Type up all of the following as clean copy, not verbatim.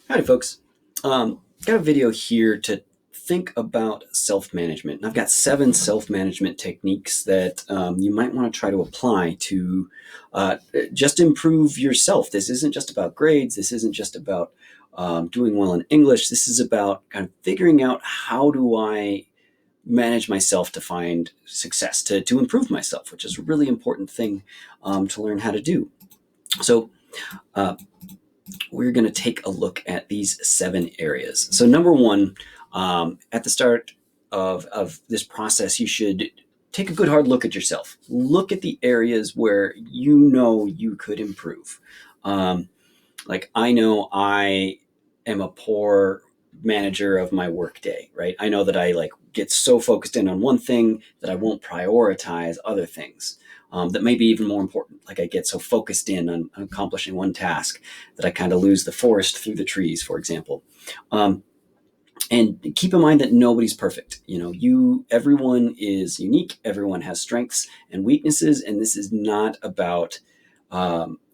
Howdy, folks. Got a video here to think about self-management. I've got 7 self-management techniques that you might want to try to apply to just improve yourself. This isn't just about grades. This isn't just about doing well in English. This is about kind of figuring out how do I manage myself to find success, to improve myself, which is a really important thing to learn how to do. So uh, we're going to take a look at these 7 areas. So number one, at the start of this process, you should take a good hard look at yourself. Look at the areas where you know you could improve. Like I know I am a poor manager of my workday, right? I know that I like get so focused in on one thing that I won't prioritize other things that may be even more important. Like I get so focused in on accomplishing one task that I kind of lose the forest through the trees, for example. And keep in mind that nobody's perfect. Everyone is unique. Everyone has strengths and weaknesses, and this is not about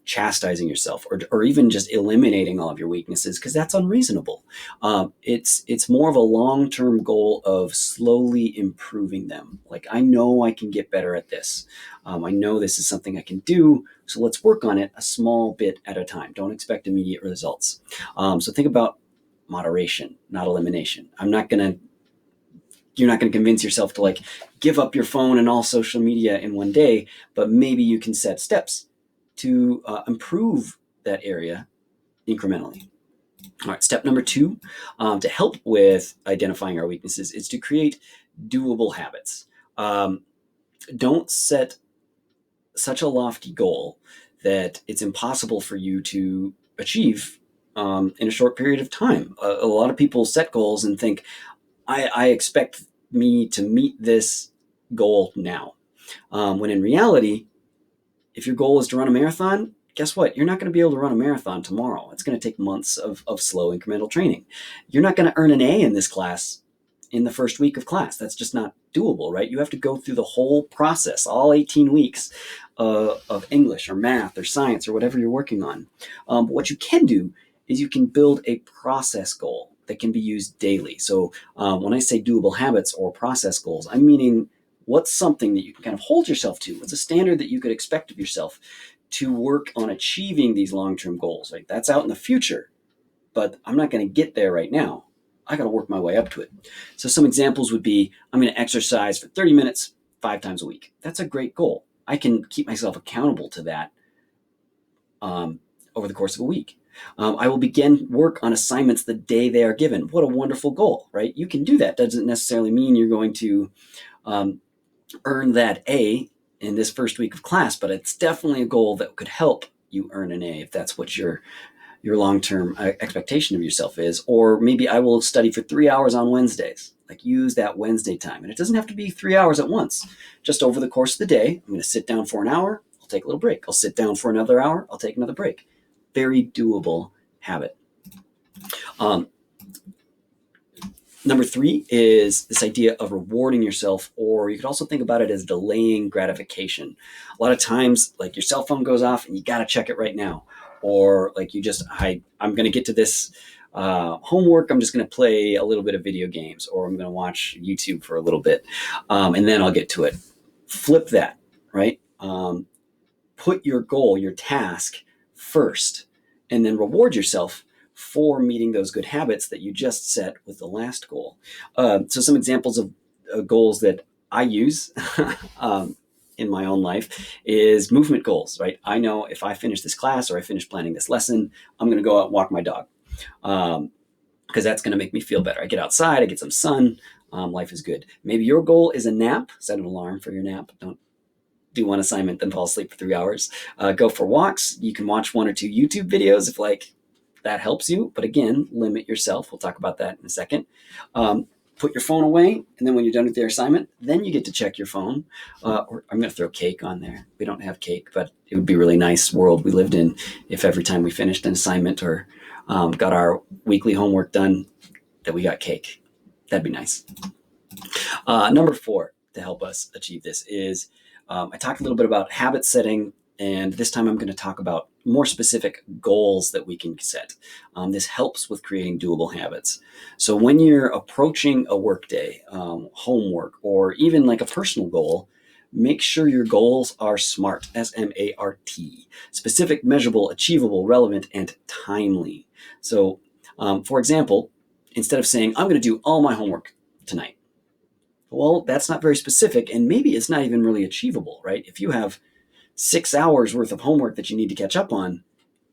chastising yourself or even just eliminating all of your weaknesses, because that's unreasonable. It's more of a long-term goal of slowly improving them. Like, I know I can get better at this. I know this is something I can do, so let's work on it a small bit at a time. Don't expect immediate results. So think about moderation, not elimination. You're not going to convince yourself to like give up your phone and all social media in one day, but maybe you can set steps to improve that area incrementally. All right, step number 2, to help with identifying our weaknesses, is to create doable habits. Don't set such a lofty goal that it's impossible for you to achieve in a short period of time. A lot of people set goals and think, I expect me to meet this goal now. When in reality, if your goal is to run a marathon, guess what? You're not going to be able to run a marathon tomorrow. It's going to take months of slow incremental training. You're not going to earn an A in this class in the first week of class. That's just not doable, right? You have to go through the whole process, all 18 weeks of English or math or science or whatever you're working on. But what you can do is you can build a process goal that can be used daily. So when I say doable habits or process goals, I'm meaning what's something that you can kind of hold yourself to? What's a standard that you could expect of yourself to work on achieving these long-term goals? Right? That's out in the future, but I'm not going to get there right now. I got to work my way up to it. So some examples would be, I'm going to exercise for 30 minutes, 5 times a week. That's a great goal. I can keep myself accountable to that over the course of a week. I will begin work on assignments the day they are given. What a wonderful goal, right? You can do that. Doesn't necessarily mean you're going to earn that A in this first week of class, but it's definitely a goal that could help you earn an A if that's what your long-term expectation of yourself is. Or maybe I will study for 3 hours on Wednesdays. Like, use that Wednesday time. And it doesn't have to be 3 hours at once. Just over the course of the day, I'm going to sit down for an hour, I'll take a little break. I'll sit down for another hour, I'll take another break. Very doable habit. Number 3 is this idea of rewarding yourself, or you could also think about it as delaying gratification. A lot of times, like, your cell phone goes off and you got to check it right now. Or like I'm going to get to this homework, I'm just going to play a little bit of video games, or I'm going to watch YouTube for a little bit, and then I'll get to it. Flip that, right? Put your goal, your task first, and then reward yourself for meeting those good habits that you just set with the last goal. So some examples of goals that I use in my own life is movement goals, right? I know if I finish this class or I finish planning this lesson, I'm going to go out and walk my dog, because that's going to make me feel better. I get outside, I get some sun, life is good. Maybe your goal is a nap. Set an alarm for your nap. Don't do one assignment, then fall asleep for 3 hours. Go for walks. You can watch 1 or 2 YouTube videos if that helps you. But again, limit yourself. We'll talk about that in a second. Put your phone away, and then when you're done with your assignment, then you get to check your phone. Or I'm going to throw cake on there. We don't have cake, but it would be a really nice world we lived in if every time we finished an assignment or got our weekly homework done, that we got cake. That'd be nice. Number 4, to help us achieve this, is I talked a little bit about habit setting And this time I'm going to talk about more specific goals that we can set. This helps with creating doable habits. So when you're approaching a workday, homework, or even like a personal goal, make sure your goals are SMART, SMART, specific, measurable, achievable, relevant, and timely. So, for example, instead of saying, I'm going to do all my homework tonight, well, that's not very specific, and maybe it's not even really achievable, right? If you have 6 hours worth of homework that you need to catch up on,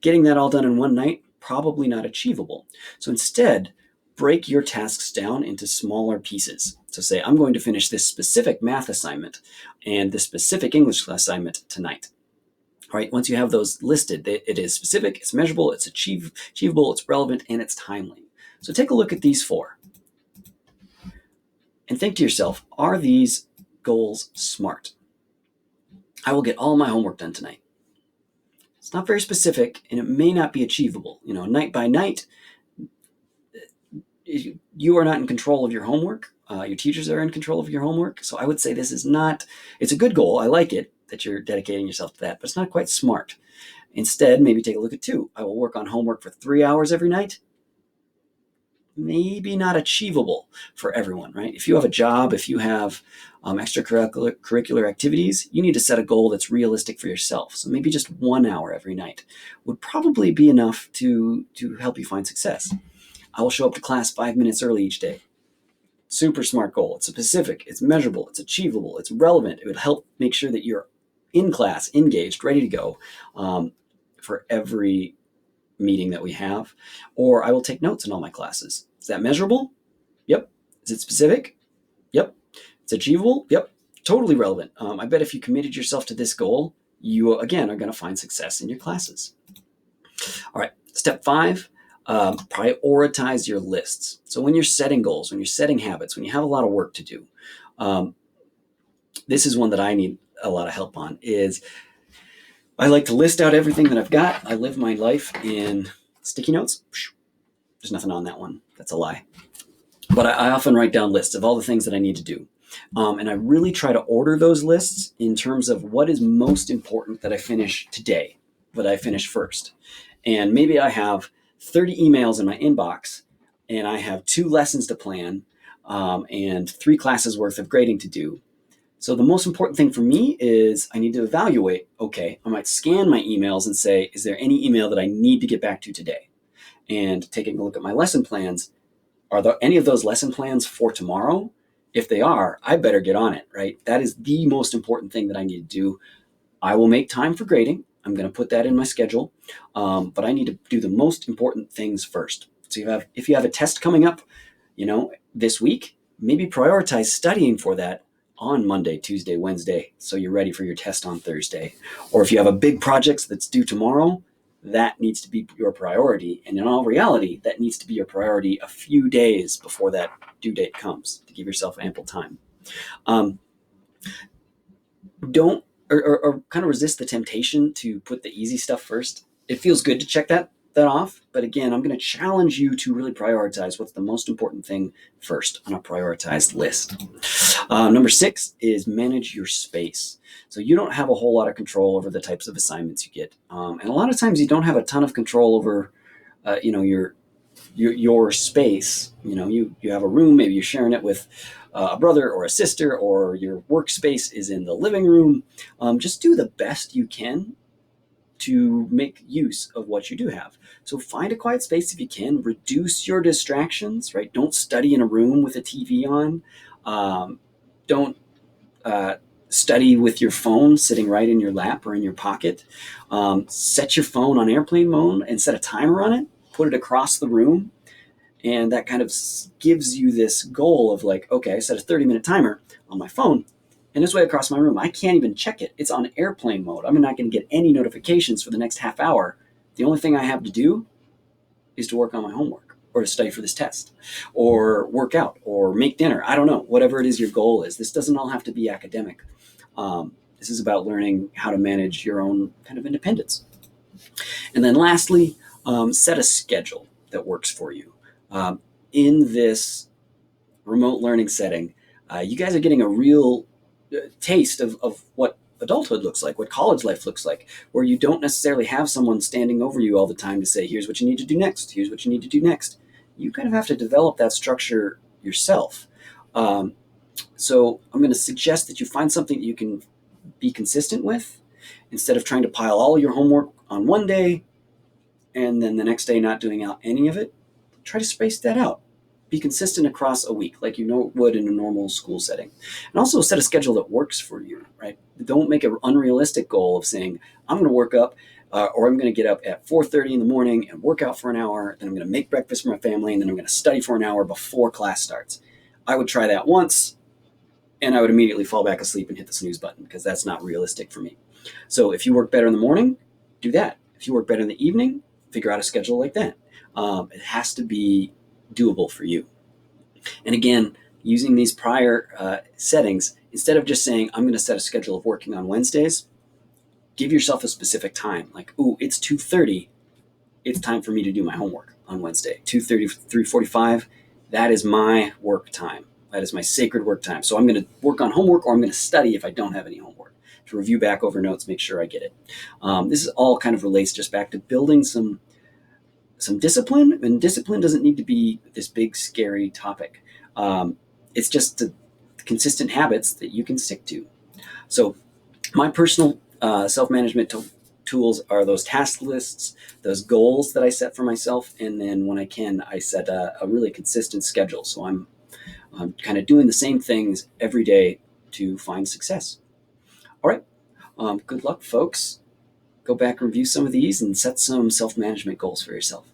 getting that all done in one night, probably not achievable. So instead, break your tasks down into smaller pieces. So say, I'm going to finish this specific math assignment and this specific English assignment tonight. All right, once you have those listed, it is specific, it's measurable, it's achievable, it's relevant, and it's timely. So take a look at these four and think to yourself, are these goals SMART? I will get all my homework done tonight. It's not very specific, and it may not be achievable. Night by night, you are not in control of your homework. Your teachers are in control of your homework. So I would say this is not, it's a good goal. I like it that you're dedicating yourself to that, but it's not quite SMART. Instead, maybe take a look at 2. I will work on homework for 3 hours every night. Maybe not achievable for everyone, right? If you have a job, if you have extracurricular activities, you need to set a goal that's realistic for yourself. So maybe just 1 hour every night would probably be enough to help you find success. I will show up to class 5 minutes early each day. Super SMART goal. It's specific, it's measurable, it's achievable, it's relevant. It would help make sure that you're in class, engaged, ready to go for every meeting that we have. Or I will take notes in all my classes. Is that measurable? Yep. Is it specific? Yep. It's achievable? Yep. Totally relevant. I bet if you committed yourself to this goal, you again are going to find success in your classes. All right. Step 5, prioritize your lists. So when you're setting goals, when you're setting habits, when you have a lot of work to do, this is one that I need a lot of help on, is I like to list out everything that I've got. I live my life in sticky notes. There's nothing on that one. That's a lie. But I often write down lists of all the things that I need to do. And I really try to order those lists in terms of what is most important that I finish today, that I finish first. And maybe I have 30 emails in my inbox, and I have 2 lessons to plan, and 3 classes worth of grading to do. So the most important thing for me is I need to evaluate, okay, I might scan my emails and say, is there any email that I need to get back to today? And taking a look at my lesson plans, are there any of those lesson plans for tomorrow? If they are, I better get on it, right? That is the most important thing that I need to do. I will make time for grading. I'm going to put that in my schedule, but I need to do the most important things first. So if you have a test coming up, this week, maybe prioritize studying for that on Monday, Tuesday, Wednesday, so you're ready for your test on Thursday. Or if you have a big project that's due tomorrow, that needs to be your priority. And in all reality, that needs to be your priority a few days before that due date comes, to give yourself ample time. Don't or kind of resist the temptation to put the easy stuff first. It feels good to check that off, but again, I'm going to challenge you to really prioritize what's the most important thing first on a prioritized list. Number 6 is manage your space. So you don't have a whole lot of control over the types of assignments you get, and a lot of times you don't have a ton of control over, your space. You have a room, maybe you're sharing it with a brother or a sister, or your workspace is in the living room. Just do the best you can to make use of what you do have. So find a quiet space if you can. Reduce your distractions, right? Don't study in a room with a TV on. Don't study with your phone sitting right in your lap or in your pocket. Set your phone on airplane mode and set a timer on it. Put it across the room. And that kind of gives you this goal of like, okay, I set a 30-minute timer on my phone, and it's way across my room. I can't even check it. It's on airplane mode. I'm not going to get any notifications for the next half hour. The only thing I have to do is to work on my homework, or to study for this test, or work out, or make dinner. I don't know, whatever it is your goal is. This doesn't all have to be academic. This is about learning how to manage your own kind of independence. And then lastly, set a schedule that works for you. In this remote learning setting, you guys are getting a real taste of what adulthood looks like, what college life looks like, where you don't necessarily have someone standing over you all the time to say, here's what you need to do next, here's what you need to do next. You kind of have to develop that structure yourself. Um, so I'm going to suggest that you find something that you can be consistent with instead of trying to pile all your homework on one day and then the next day not doing out any of it. Try to space that out. Be consistent across a week like you would in a normal school setting. And also set a schedule that works for you, right? Don't make an unrealistic goal of saying, I'm going to work up or I'm going to get up at 4:30 in the morning and work out for an hour. Then I'm going to make breakfast for my family. And then I'm going to study for an hour before class starts. I would try that once and I would immediately fall back asleep and hit the snooze button because that's not realistic for me. So if you work better in the morning, do that. If you work better in the evening, figure out a schedule like that. It has to be doable for you. And again, using these prior settings, instead of just saying, I'm going to set a schedule of working on Wednesdays, give yourself a specific time. Like, ooh, it's 2:30. It's time for me to do my homework on Wednesday. 2:30, 3:45, that is my work time. That is my sacred work time. So I'm going to work on homework or I'm going to study if I don't have any homework. To review back over notes, make sure I get it. This is all kind of relates just back to building some discipline, and discipline doesn't need to be this big scary topic. It's just the consistent habits that you can stick to. So my personal self-management tools are those task lists, those goals that I set for myself, and then when I can, I set a really consistent schedule. So I'm kind of doing the same things every day to find success. All right, good luck, folks. Go back and review some of these and set some self-management goals for yourself.